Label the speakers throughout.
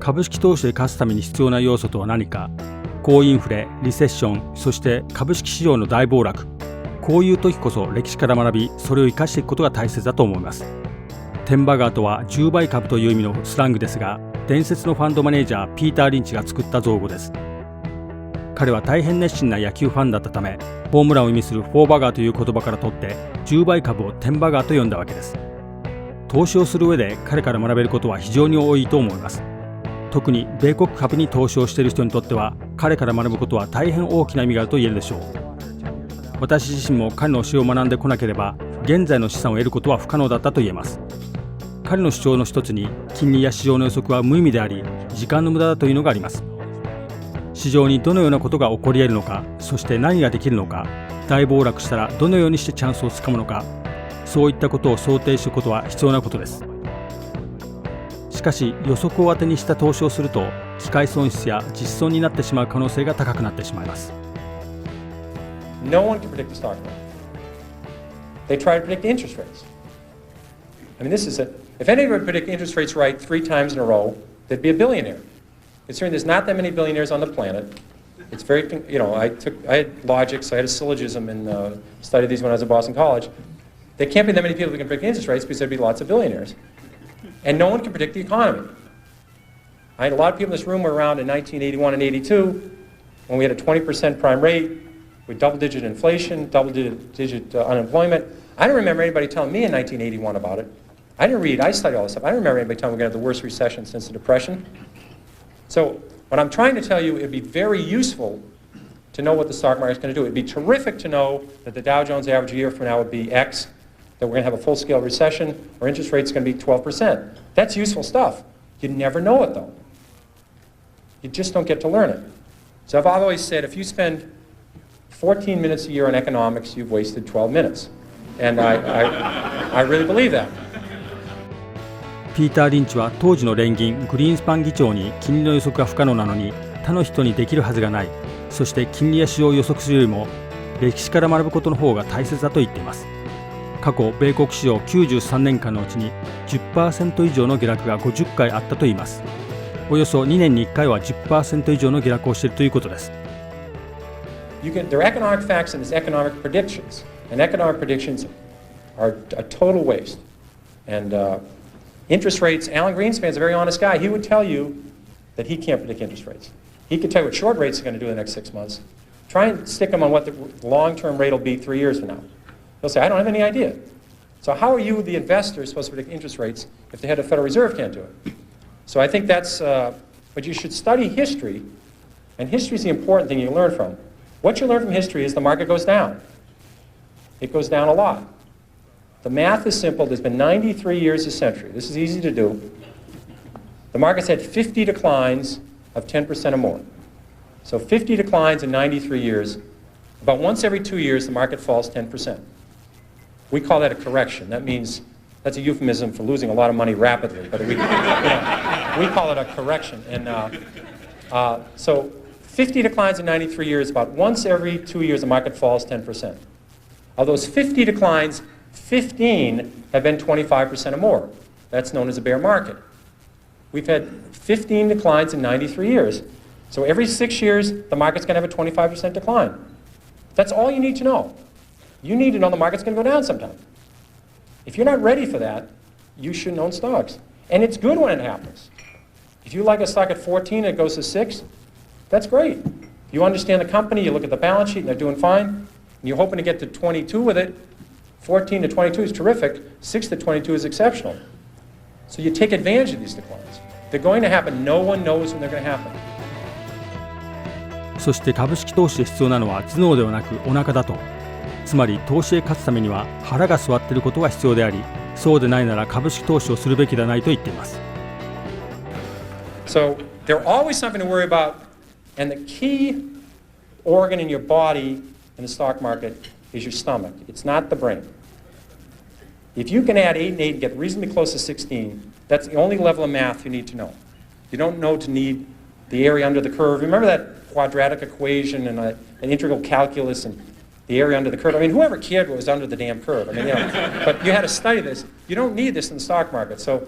Speaker 1: 株式投資で勝つために必要な要素とは何か、高インフレ、リセッション、そして株式市場の大暴落、こういう時こそ歴史から学び、それを生かしていくことが大切だと思います。テンバガーとは10倍株という意味のスラングですが、伝説のファンドマネージャーピーター・リンチが作った造語です。彼は大変熱心な野球ファンだったため、ホームランを意味するフォーバガーという言葉から取って10倍株をテンバガーと呼んだわけです。投資をする上で彼から学べることは非常に多いと思います。特に米国株に投資をしている人にとっては、彼から学ぶことは大変大きな意味があると言えるでしょう。私自身も彼の教えを学んでこなければ、現在の資産を得ることは不可能だったと言えます。彼の主張の一つに、金利や市場の予測は無意味であり、時間の無駄だというのがあります。市場にどのようなことが起こり得るのか、そして何ができるのか、大暴落したらどのようにしてチャンスをつかむのか、そういったことを想定することは必要なことです。しかし予測を当てにした投資をすると、機会損失や実損になってしまう可能性が高くなってしまいます。
Speaker 2: No one can predict the stock market. They try to predict interest rates. I mean, if anybody would predict interest rates right 3 times in a row, they'd be a billionaire. Considering there's not that many billionaires on the planet, it's very, I had logics, I had a syllogism and studied these when I was at Boston College. There can't be that many people who can predict interest rates because there'd be lots of billionaires. And no one can predict the economy. A lot of people in this room were around in 1981 and 82 when we had a 20% prime rate with double-digit inflation, double-digit unemployment. I don't remember anybody telling me in 1981 about it. I didn't read, I studied all this stuff. I don't remember anybody telling me we're going to have the worst recession since the Depression. So what I'm trying to tell you, it'd be very useful to know what the stock market is going to do. It'd be terrific to know that the Dow Jones average a year from now would be X, that we're going to have a full-scale recession, or interest rate's going to be 12%. That's useful stuff. You never know it, though. You just don't get to learn it. So I've always said, if you spend 14 minutes a year on economics, you've wasted 12 minutes. And I really believe that.
Speaker 1: ピーター・リンチは当時の連銀グリーンスパン議長に金利の予測が不可能なのに他の人にできるはずがない、そして金利や市場を予測するよりも歴史から学ぶことの方が大切だと言っています。過去米国市場93年間のうちに 10% 以上の下落が50回あったといいます。およそ2年に1回は 10% 以上の下落をしているということです。
Speaker 2: There are economic facts and there's economic predictions. And economic predictions are a total waste. And interest rates, Alan Greenspan's a very honest guy. He would tell you that he can't predict interest rates. He could tell you what short rates are going to do in the next 6 months. Try and stick them on what the long-term rate will be 3 years from now. He'll say, I don't have any idea. So how are you, the investor, supposed to predict interest rates if the head of the Federal Reserve can't do it? So I think that's, but you should study history, and history is the important thing you learn from. What you learn from history is the market goes down. It goes down a lot. The math is simple. There's been 93 years a century. This is easy to do. The market's had 50 declines of 10% or more. So 50 declines in 93 years. About once every 2 years, the market falls 10%. We call that a correction. That means that's a euphemism for losing a lot of money rapidly. But we call it a correction. And so 50 declines in 93 years, about once every 2 years, the market falls 10%. Of those 50 declines, 15 have been 25% or more. That's known as a bear market. We've had 15 declines in 93 years. So every 6 years, the market's going to have a 25% decline. That's all you need to know. You need to know the market's going to go down sometime. If you're not ready for that, you shouldn't own stocks. And it's good when it happens. If you like a stock at 14 and it goes to 6, that's great. If you understand the company, you look at the balance sheet and they're doing fine, and you're hoping to get to 22 with it, 14 to 22 is terrific, 6 to 22 is exceptional. So you take advantage of these declines. They're going to happen. No one knows when they're going to happen.
Speaker 1: そして株式投資で必要なのは頭脳ではなくお腹だと。つまり投資へ勝つためには腹が据わっていることが必要であり、そうでないなら株式投資をするべきではないと言っています。
Speaker 2: So there's always something to worry about, and the key organ in your body in the stock market is your stomach. It's not the brain. If you can add 8 and 8 and get reasonably close to 16, that's the only level of math you need to know. You don't know to need the area under the curve. Remember that quadratic equation and an integral calculus and the area under the curve? I mean, whoever cared what was under the damn curve? I mean, but you had to study this. You don't need this in the stock market. So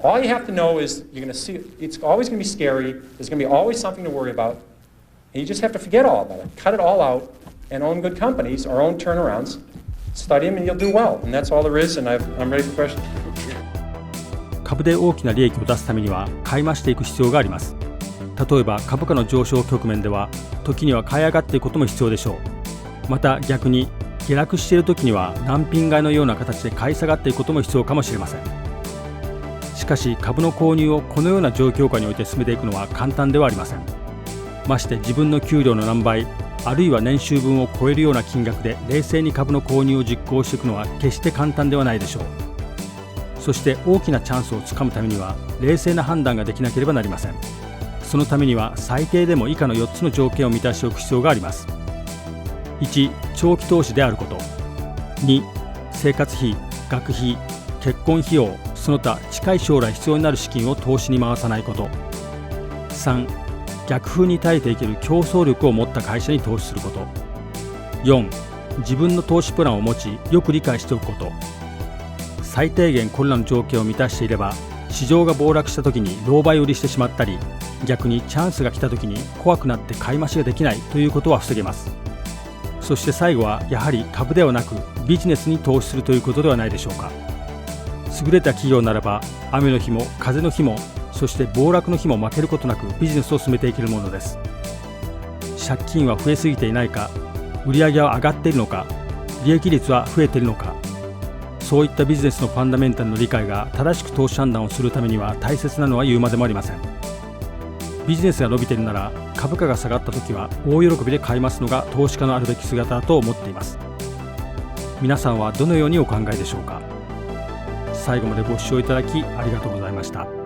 Speaker 2: All you have to know is you're going to see it's always going to be scary. There's going to be always something to worry about. And you just have to forget all about it. Cut it all out and own good companies or own turnarounds. Study them and you'll do well. And that's all there is. And I'm ready for questions.
Speaker 1: 株で大きな利益を出すためには買い増していく必要があります。例えば株価の上昇局面では時には買い上がっていくことも必要でしょう。また逆に下落している時には難品買いのような形で買い下がっていくことも必要かもしれません。しかし株の購入をこのような状況下において進めていくのは簡単ではありません。まして自分の給料の何倍あるいは年収分を超えるような金額で冷静に株の購入を実行していくのは決して簡単ではないでしょう。そして大きなチャンスをつかむためには冷静な判断ができなければなりません。そのためには最低でも以下の4つの条件を満たしておく必要があります。1、長期投資であること。2、生活費、学費、結婚費用、その他近い将来必要になる資金を投資に回さないこと。3、逆風に耐えていける競争力を持った会社に投資すること。4、自分の投資プランを持ちよく理解しておくこと。最低限これらの条件を満たしていれば市場が暴落した時に狼狽売りしてしまったり逆にチャンスが来た時に怖くなって買い増しができないということは防げます。そして最後はやはり株ではなくビジネスに投資するということではないでしょうか。優れた企業ならば雨の日も風の日もそして暴落の日も負けることなくビジネスを進めていけるものです。借金は増えすぎていないか、売上は上がっているのか、利益率は増えているのか、そういったビジネスのファンダメンタルの理解が正しく投資判断をするためには大切なのは言うまでもありません。ビジネスが伸びているなら株価が下がった時は大喜びで買い増すのが投資家のあるべき姿だと思っています。皆さんはどのようにお考えでしょうか。最後までご視聴いただきありがとうございました。